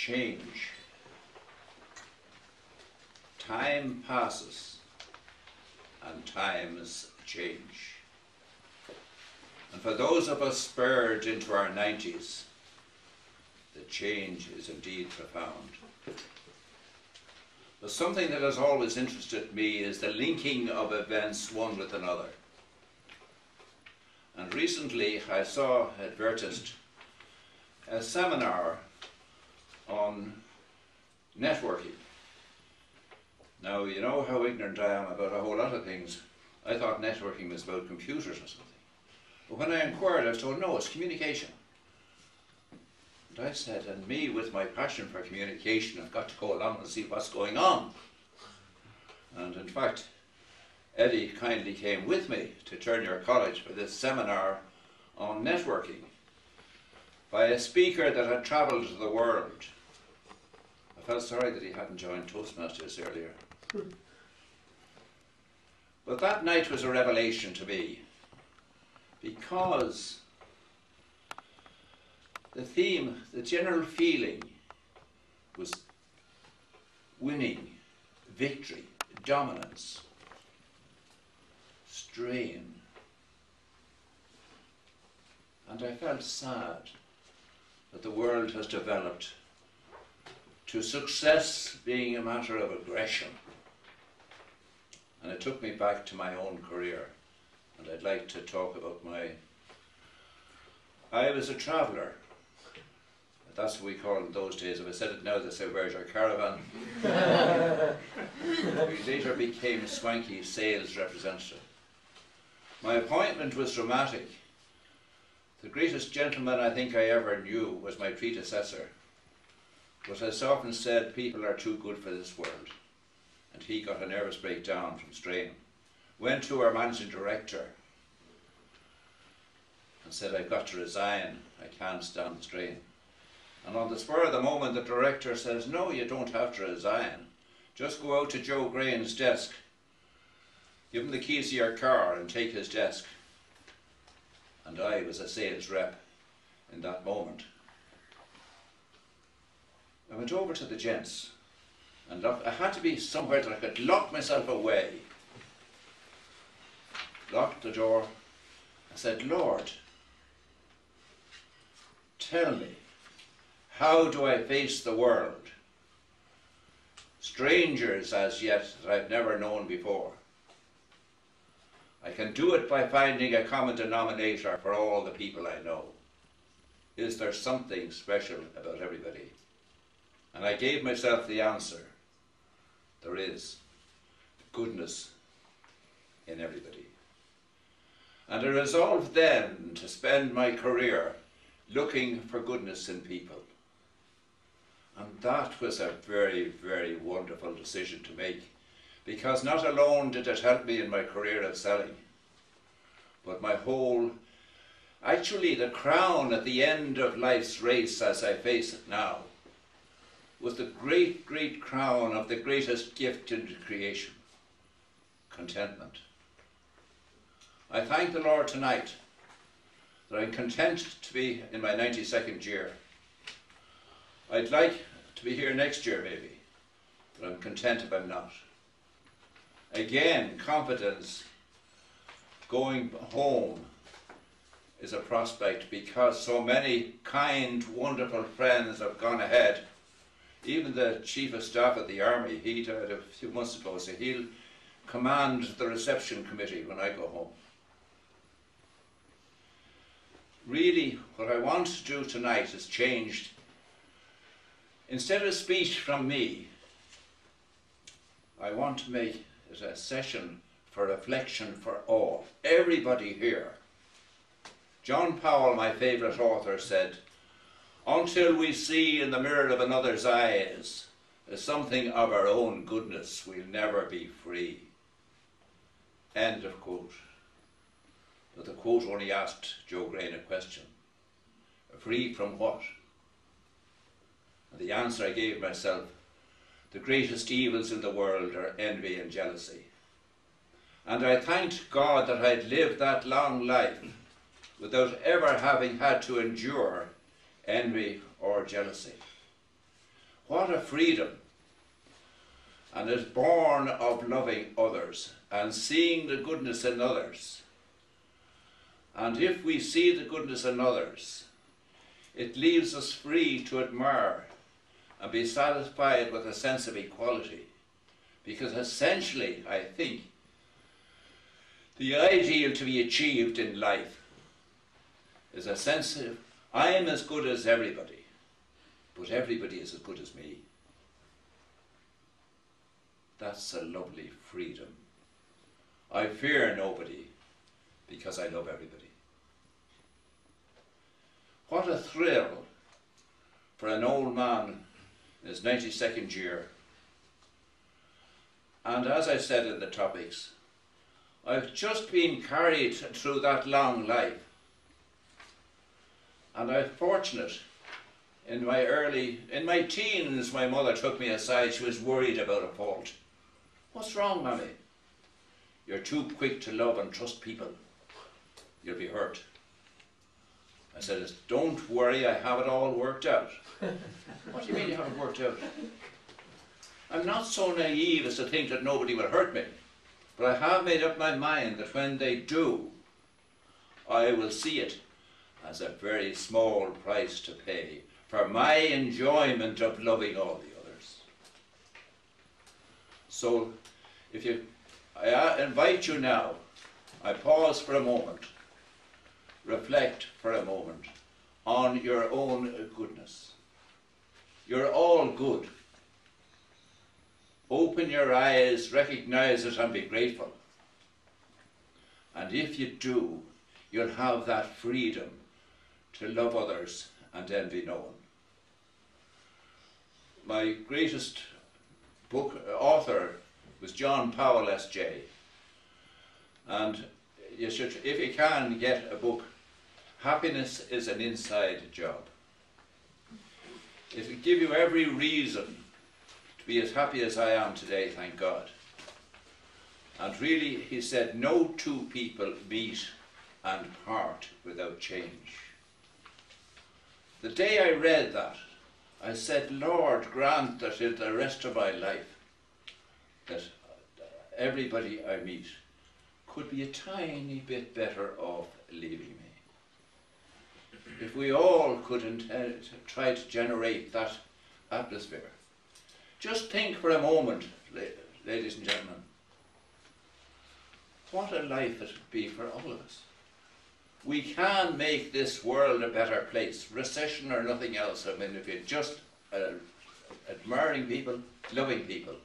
change. Time passes and times change. And for those of us spurred into our 90s, the change is indeed profound. But something that has always interested me is the linking of events one with another. And recently I saw advertised a seminar on networking. Now, you know how ignorant I am about a whole lot of things. I thought networking was about computers or something. But when I inquired, I was told, no, it's communication. And I said, and me with my passion for communication, I've got to go along and see what's going on. And in fact, Eddie kindly came with me to Turner College for this seminar on networking by a speaker that had travelled the world. I felt sorry that he hadn't joined Toastmasters earlier. But that night was a revelation to me, because the theme, the general feeling was winning, victory, dominance, strain. And I felt sad that the world has developed to success being a matter of aggression. And it took me back to my own career. And I'd like to talk about I was a traveller. That's what we called in those days. If I said it now, they'd say, where's your caravan? We later became swanky sales representative. My appointment was dramatic. The greatest gentleman I think I ever knew was my predecessor. But as often said, people are too good for this world. And he got a nervous breakdown from strain. Went to our managing director and said, I've got to resign. I can't stand the strain. And on the spur of the moment, the director says, no, you don't have to resign. Just go out to Joe Grehan's desk, give him the keys to your car and take his desk. And I was a sales rep in that moment. I went over to the gents and I had to be somewhere that I could lock myself away. Locked the door. I said, Lord, tell me, how do I face the world? Strangers as yet that I've never known before. I can do it by finding a common denominator for all the people I know. Is there something special about everybody? And I gave myself the answer. There is goodness in everybody. And I resolved then to spend my career looking for goodness in people. And that was a very, very wonderful decision to make, because not alone did it help me in my career of selling, but my whole, actually the crown at the end of life's race as I face it now, was the great, great crown of the greatest gift in creation, contentment. I thank the Lord tonight that I'm content to be in my 92nd year. I'd like to be here next year maybe, but I'm content if I'm not. Again, confidence, going home is a prospect, because so many kind, wonderful friends have gone ahead. Even the Chief of Staff of the Army, he died a few months ago, so he'll command the reception committee when I go home. Really, what I want to do tonight is changed. Instead of a speech from me, I want to make it a session for reflection for all, everybody here. John Powell, my favourite author, said, until we see in the mirror of another's eyes something of our own goodness, we'll never be free. End of quote. But the quote only asked Joe Grehan a question. Free from what? And the answer I gave myself, the greatest evils in the world are envy and jealousy. And I thanked God that I'd lived that long life without ever having had to endure envy or jealousy. What a freedom! And is born of loving others and seeing the goodness in others. And if we see the goodness in others, it leaves us free to admire and be satisfied with a sense of equality. Because essentially, I think, the ideal to be achieved in life is a sense of, I am as good as everybody, but everybody is as good as me. That's a lovely freedom. I fear nobody because I love everybody. What a thrill for an old man in his 92nd year. And as I said in the topics, I've just been carried through that long life. And I'm fortunate. In my teens, my mother took me aside. She was worried about a fault. What's wrong, Mammy? You're too quick to love and trust people. You'll be hurt. I said, don't worry, I have it all worked out. What do you mean you have it worked out? I'm not so naive as to think that nobody will hurt me. But I have made up my mind that when they do, I will see it as a very small price to pay for my enjoyment of loving all the others. So, I invite you now, I pause for a moment, reflect for a moment on your own goodness. You're all good. Open your eyes, recognize it, and be grateful. And if you do, you'll have that freedom to love others and envy no one. My greatest author was John Powell, S.J. And you should, if you can, get a book. Happiness is an inside job. It will give you every reason to be as happy as I am today, thank God. And really, he said, no two people meet and part without change. The day I read that, I said, Lord, grant that in the rest of my life, that everybody I meet could be a tiny bit better off leaving me. If we all could try to generate that atmosphere. Just think for a moment, ladies and gentlemen, what a life it would be for all of us. We can make this world a better place, recession or nothing else. I mean, if you're just admiring people, loving people,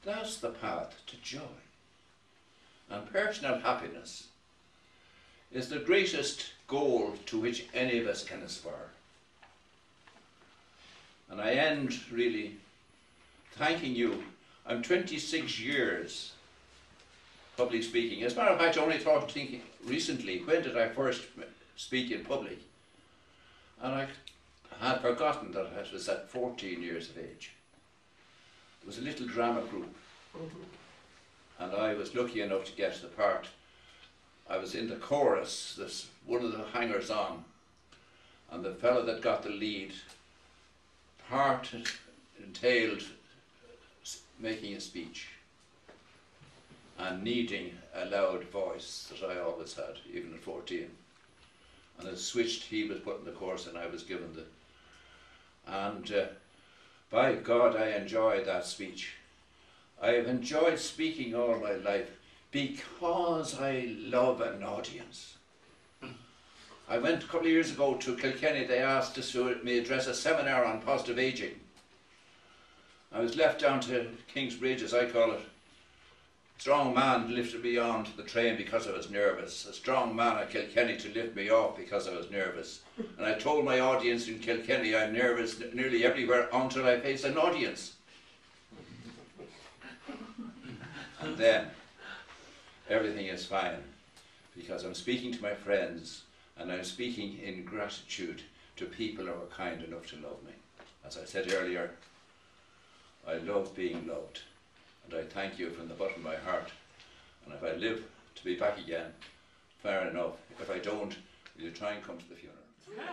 that's the path to joy. And personal happiness is the greatest goal to which any of us can aspire. And I end really thanking you. I'm 26 years public speaking. As a matter of fact, I only thinking recently, when did I first speak in public? And I had forgotten that I was at 14 years of age. There was a little drama group, and I was lucky enough to get the part. I was in the chorus, one of the hangers-on, and the fellow that got the lead part entailed making a speech and needing a loud voice that I always had, even at 14. And it switched, he was put in the chorus and I was given and by God, I enjoyed that speech. I have enjoyed speaking all my life because I love an audience. I went a couple of years ago to Kilkenny. They asked us to address a seminar on positive ageing. I was left down to King's Bridge, as I call it. A strong man lifted me onto the train because I was nervous. A strong man at Kilkenny to lift me off because I was nervous. And I told my audience in Kilkenny I'm nervous nearly everywhere until I face an audience. And then everything is fine because I'm speaking to my friends and I'm speaking in gratitude to people who are kind enough to love me. As I said earlier, I love being loved. And I thank you from the bottom of my heart. And if I live to be back again, fair enough. If I don't, will you try and come to the funeral?